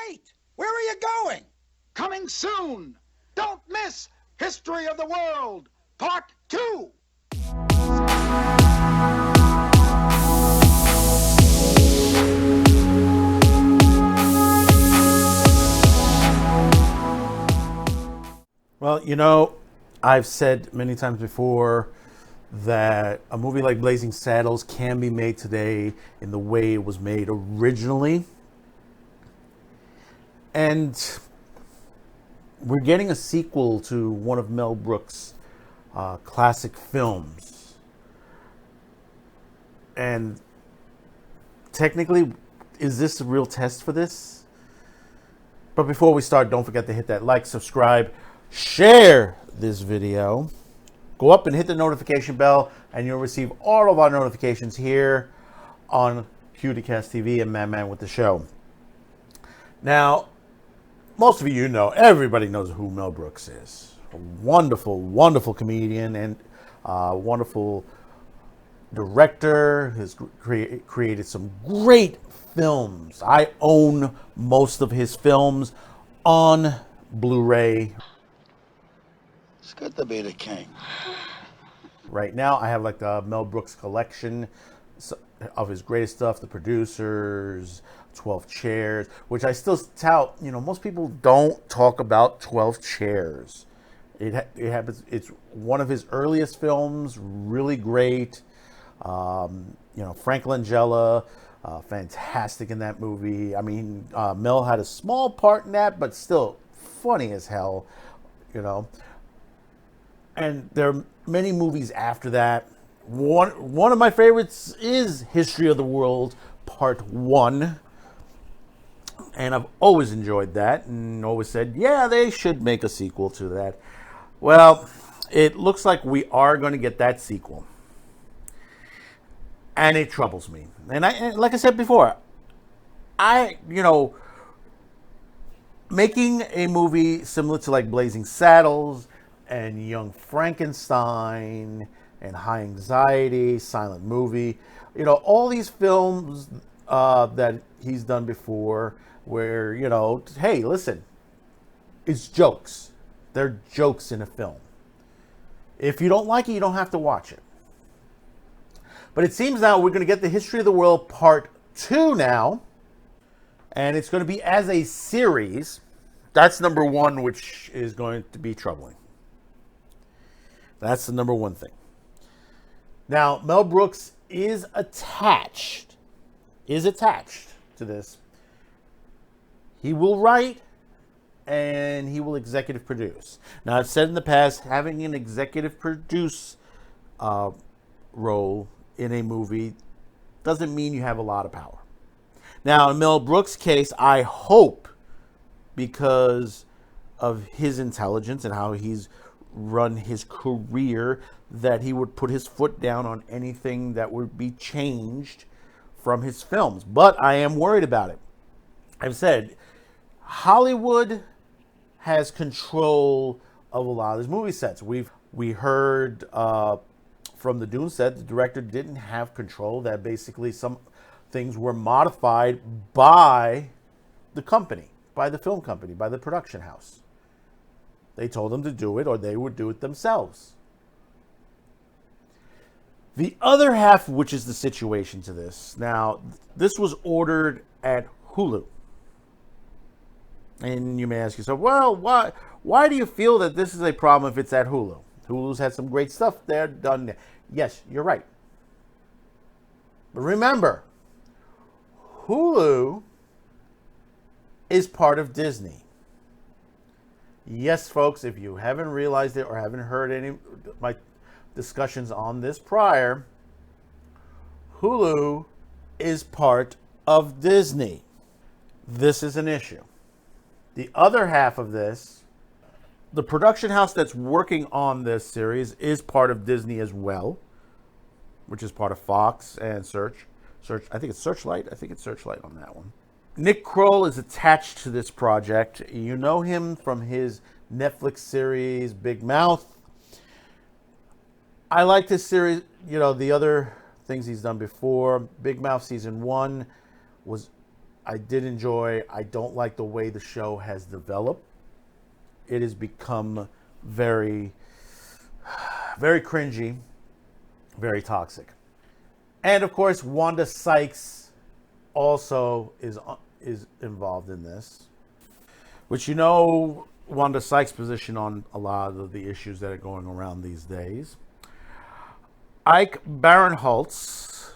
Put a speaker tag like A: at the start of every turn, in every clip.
A: Wait! Where are you going? Coming soon! Don't miss History of the World, Part 2!
B: Well, you know, I've said many times before that a movie like Blazing Saddles can be made today in the way it was made originally. And we're getting a sequel to one of Mel Brooks' classic films. And technically, is this a real test for this? But before we start, don't forget to hit that like, subscribe, share this video. Go up and hit the notification bell, and you'll receive all of our notifications here on QTCast TV and Man with the Show. Now, most of you know, everybody knows who Mel Brooks is. A wonderful, wonderful comedian and wonderful director. Has created some great films. I own most of his films on Blu-ray.
A: It's good to be the king.
B: Right now, I have like the Mel Brooks collection of his greatest stuff, The Producers, 12 Chairs, which I still tout. You know, most people don't talk about 12 Chairs. It happens. It's one of his earliest films, really great. You know, Frank Langella, fantastic in that movie. I mean, Mel had a small part in that, but still funny as hell, you know. And there are many movies after that. One of my favorites is History of the World Part 1. And I've always enjoyed that and always said, yeah, they should make a sequel to that. Well, it looks like we are going to get that sequel. And it troubles me. And like I said before, making a movie similar to like Blazing Saddles and Young Frankenstein and High Anxiety, Silent Movie, you know, all these films that he's done before where, you know, hey, listen, it's jokes. They're jokes in a film. If you don't like it, you don't have to watch it. But it seems now we're going to get the History of the World Part 2 now. And it's going to be as a series. That's number one, which is going to be troubling. That's the number one thing. Now, Mel Brooks is attached to this. He will write and he will executive produce. Now, I've said in the past, having an executive produce role in a movie doesn't mean you have a lot of power. Now, in Mel Brooks' case, I hope, because of his intelligence and how he's run his career, that he would put his foot down on anything that would be changed from his films. But I am worried about it. I've said Hollywood has control of a lot of his movie sets. We heard from the Dune set, the director didn't have control, that basically some things were modified by the company, by the film company, by the production house. They told them to do it or they would do it themselves. The other half, which is the situation to this. Now, this was ordered at Hulu. And you may ask yourself, well, why do you feel that this is a problem if it's at Hulu? Hulu's had some great stuff there done there. Yes, you're right. But remember, Hulu is part of Disney. Yes, folks, if you haven't realized it or haven't heard any of my discussions on this prior, Hulu is part of Disney. This is an issue. The other half of this, the production house that's working on this series is part of Disney as well, which is part of Fox and Search. I think it's Searchlight. I think it's Searchlight on that one. Nick Kroll is attached to this project. You know him from his Netflix series, Big Mouth. I like this series. You know, the other things he's done before. Big Mouth Season 1 was I did enjoy. I don't like the way the show has developed. It has become very, very cringy, very toxic. And of course, Wanda Sykes also is involved in this, which Wanda Sykes' position on a lot of the issues that are going around these days. Ike Barinholtz,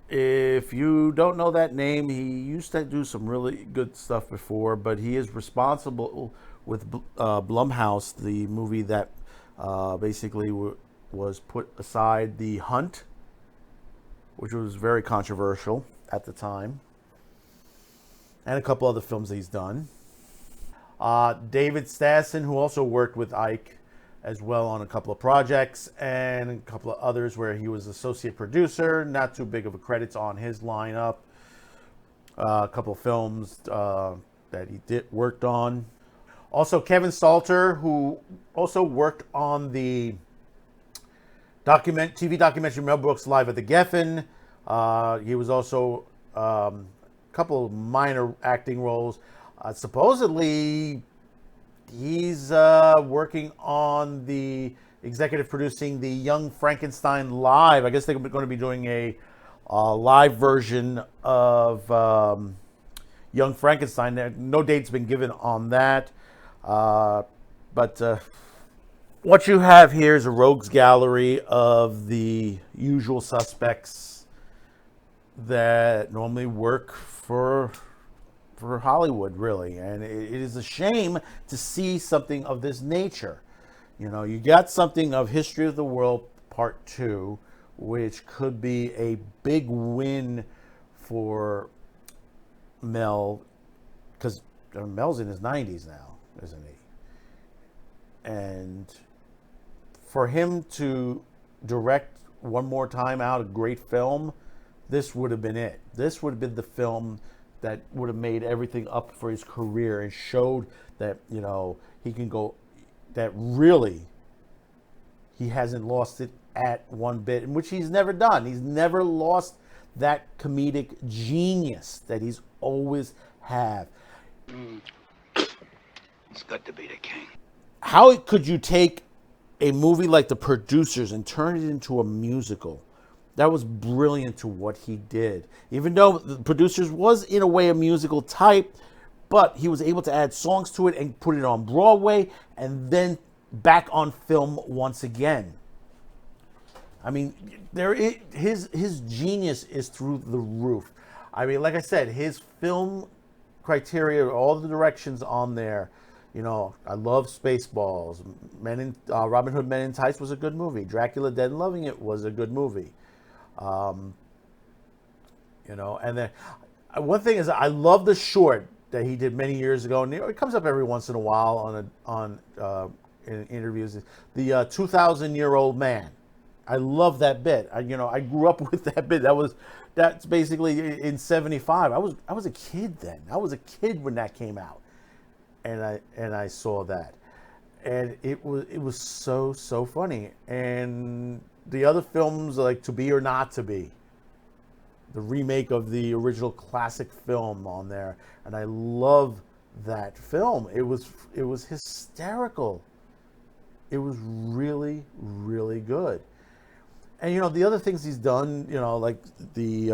B: if you don't know that name, he used to do some really good stuff before, but he is responsible with Blumhouse, the movie that basically was put aside, The Hunt, which was very controversial at the time, and a couple other films that he's done. David Stassen, who also worked with Ike as well on a couple of projects and a couple of others where he was associate producer. Not too big of a credits on his lineup. A couple of films that he worked on. Also, Kevin Salter, who also worked on the TV documentary Mel Brooks Live at the Geffen. He was also a couple of minor acting roles. Supposedly, he's working on the executive producing the Young Frankenstein Live. I guess they're going to be doing a live version of Young Frankenstein. No date's been given on that. But what you have here is a rogues gallery of the usual suspects that normally work for Hollywood, really. And it is a shame to see something of this nature. You got something of History of the World Part 2, which could be a big win for Mel, because Mel's in his 90s now, isn't he? And for him to direct one more time out a great film, this would have been it. This would have been the film that would have made everything up for his career and showed that, he can go, that really he hasn't lost it at one bit, in which he's never done. He's never lost that comedic genius that he's always had.
A: It's good to be the king.
B: How could you take a movie like The Producers and turn it into a musical? That was brilliant to what he did. Even though The Producers was, in a way, a musical type, but he was able to add songs to it and put it on Broadway and then back on film once again. I mean, his genius is through the roof. I mean, like I said, his film criteria, all the directions on there. I love Spaceballs. Robin Hood Men in Tights was a good movie. Dracula Dead and Loving It was a good movie. And then one thing is, I love the short that he did many years ago, and it comes up every once in a while in interviews. The 2,000-year-old man. I love that bit. I grew up with that bit. That's basically in '75. I was a kid then. I was a kid when that came out, and I saw that, and it was so funny. And the other films like To Be or Not to Be, the remake of the original classic film on there, and I love that film. It was hysterical. It was really, really good. And the other things he's done, like the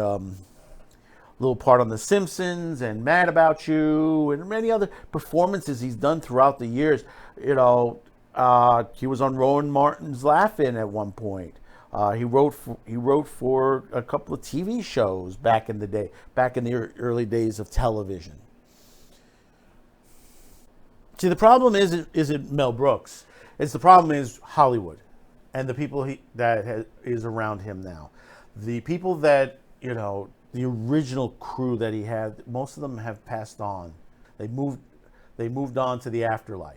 B: little part on The Simpsons and Mad About You and many other performances he's done throughout the years. He was on Rowan Martin's Laugh-In at one point. He wrote for a couple of TV shows back in the day, back in the early days of television. See, the problem isn't Mel Brooks. The problem is Hollywood and the people that is around him now. The people that, the original crew that he had, most of them have passed on. They moved on to the afterlife.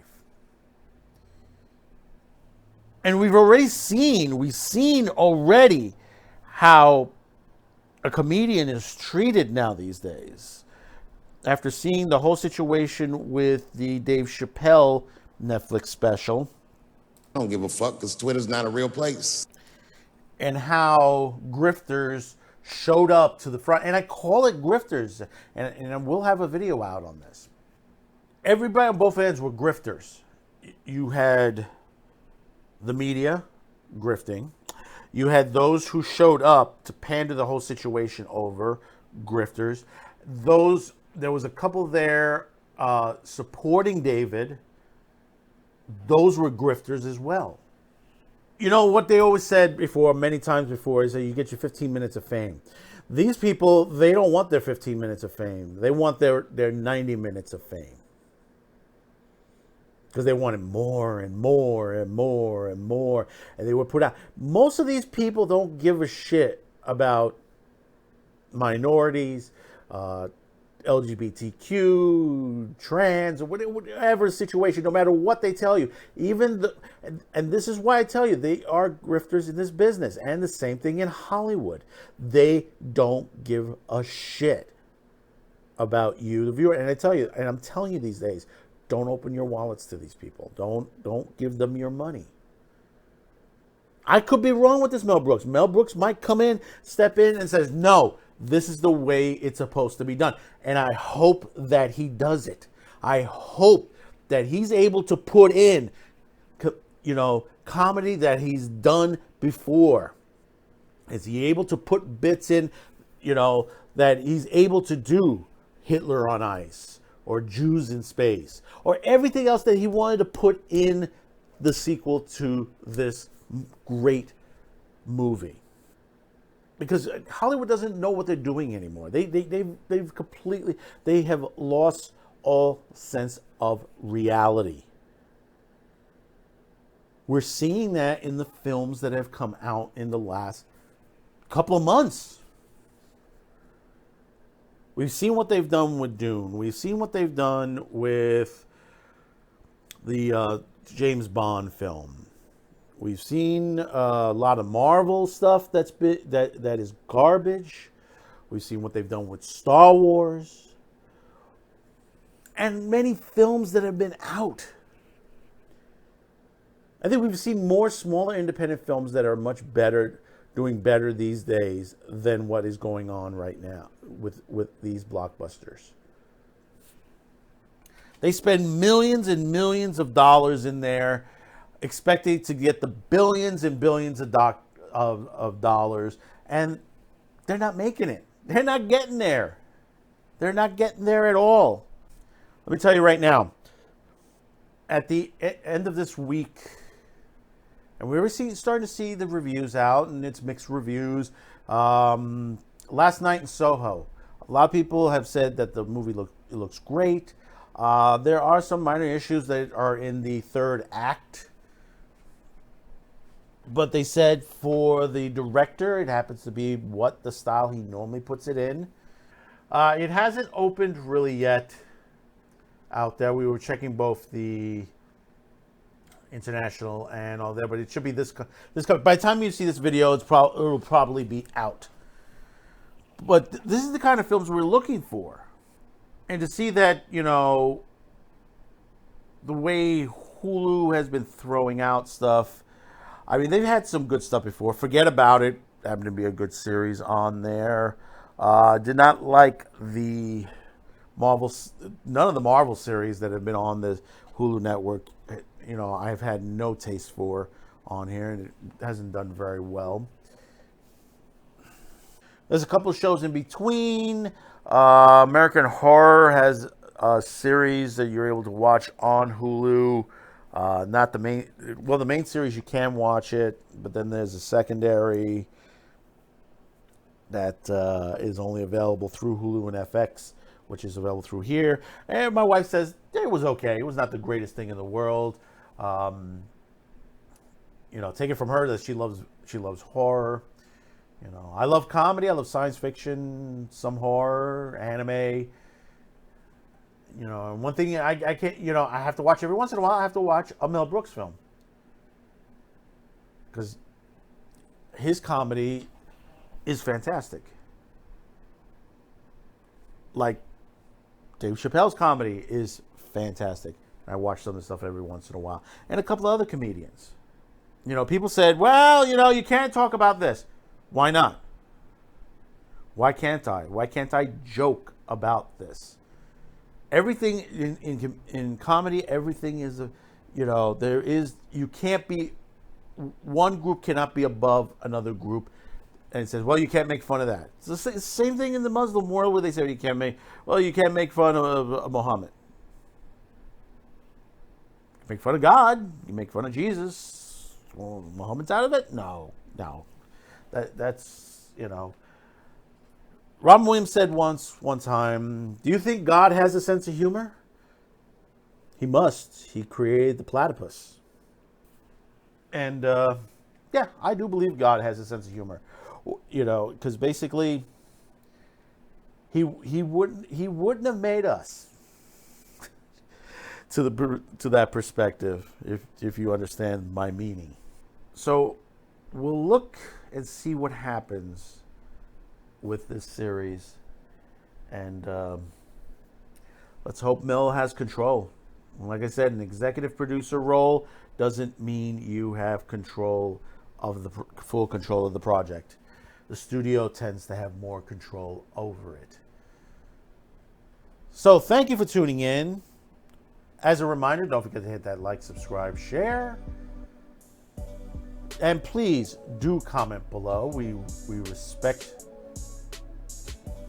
B: And we've seen already how a comedian is treated now these days. After seeing the whole situation with the Dave Chappelle Netflix special.
C: I don't give a fuck because Twitter's not a real place.
B: And how Grifters showed up to the front, and I call it grifters, and we'll have a video out on this. Everybody on both ends were grifters. You had the media grifting. You had those who showed up to pander the whole situation over, grifters. There was a couple there supporting David. Those were grifters as well. You know what they always said before, many times before, is that you get your 15 minutes of fame. These people, they don't want their 15 minutes of fame. They want their 90 minutes of fame. Because they wanted more and more and more and more. And they were put out. Most of these people don't give a shit about minorities, LGBTQ, trans, or whatever situation, no matter what they tell you. And this is why I tell you, they are grifters in this business. And the same thing in Hollywood. They don't give a shit about you, the viewer. And I tell you, and I'm telling you these days, don't open your wallets to these people. Don't give them your money. I could be wrong with this Mel Brooks. Mel Brooks might come in, step in, and says, no, this is the way it's supposed to be done. And I hope that he does it. I hope that he's able to put in, comedy that he's done before. Is he able to put bits in, that he's able to do Hitler on Ice or Jews in Space or everything else that he wanted to put in the sequel to this great movie? Because Hollywood doesn't know what they're doing anymore. They've completely, they have lost all sense of reality. We're seeing that in the films that have come out in the last couple of months. We've seen what they've done with Dune. We've seen what they've done with the James Bond film. We've seen a lot of Marvel stuff that is garbage. We've seen what they've done with Star Wars. And many films that have been out. I think we've seen more smaller independent films that are much better, doing better these days than what is going on right now with these blockbusters. They spend millions and millions of dollars in there, expecting to get the billions and billions of dollars, and they're not making it. They're not getting there. They're not getting there at all. Let me tell you right now, at the end of this week, and we were starting to see the reviews out, and it's mixed reviews. Last night in Soho, a lot of people have said that the movie looks great. There are some minor issues that are in the third act. But they said for the director, it happens to be what the style he normally puts it in. It hasn't opened really yet out there. We were checking both the international and all there, but it should be this. By the time you see this video, it'll probably be out. But this is the kind of films we're looking for. And to see that, the way Hulu has been throwing out stuff, I mean, they've had some good stuff before. Forget About It happened to be a good series on there. Did not like the none of the Marvel series that have been on the Hulu network. I've had no taste for on here, and it hasn't done very well. There's a couple of shows in between. American Horror has a series that you're able to watch on Hulu. Not the main. Well, the main series you can watch it, but then there's a secondary that is only available through Hulu and FX, which is available through here. And my wife says it was okay. It was not the greatest thing in the world. Take it from her that she loves horror. I love comedy. I love science fiction, some horror, anime. And one thing I can't, I have to watch every once in a while. I have to watch a Mel Brooks film because his comedy is fantastic. Like Dave Chappelle's comedy is fantastic. I watch some of the stuff every once in a while, and a couple of other comedians. People said, "Well, you can't talk about this." Why not? Why can't I? Why can't I joke about this? Everything in comedy, everything is you can't be, one group cannot be above another group. And it says, well, you can't make fun of that. It's the same thing in the Muslim world where they say you can't make fun of Muhammad. You make fun of God. You make fun of Jesus. Well, Muhammad's out of it? No. That's. Robin Williams said one time, do you think God has a sense of humor? He must. He created the platypus. And, yeah, I do believe God has a sense of humor. Because basically, he wouldn't have made us to that perspective, if you understand my meaning. So we'll look and see what happens with this series, and let's hope Mel has control. Like I said, an executive producer role doesn't mean you have control of full control of the project. The studio tends to have more control over it. So thank you for tuning in. As a reminder, don't forget to hit that like, subscribe, share. And please do comment below. We respect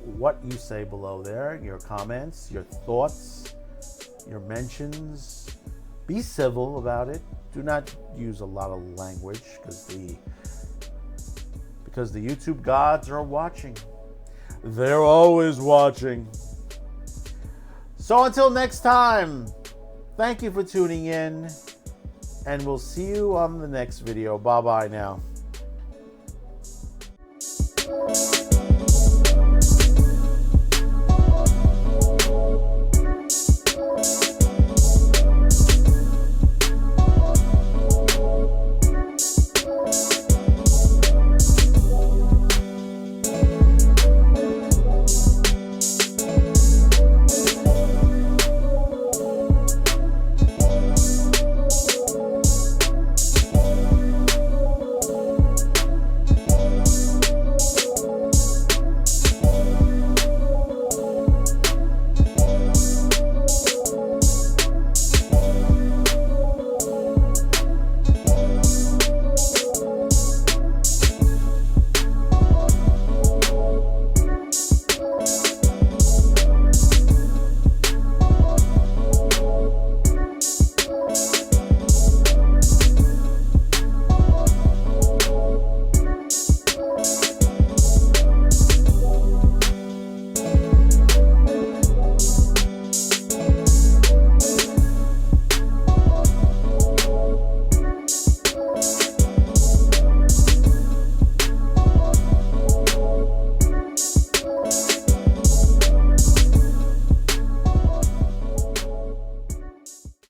B: what you say below there, your comments, your thoughts, your mentions. Be civil about it. Do not use a lot of language because the YouTube gods are watching. They're always watching. So until next time, thank you for tuning in, and we'll see you on the next video. Bye-bye now.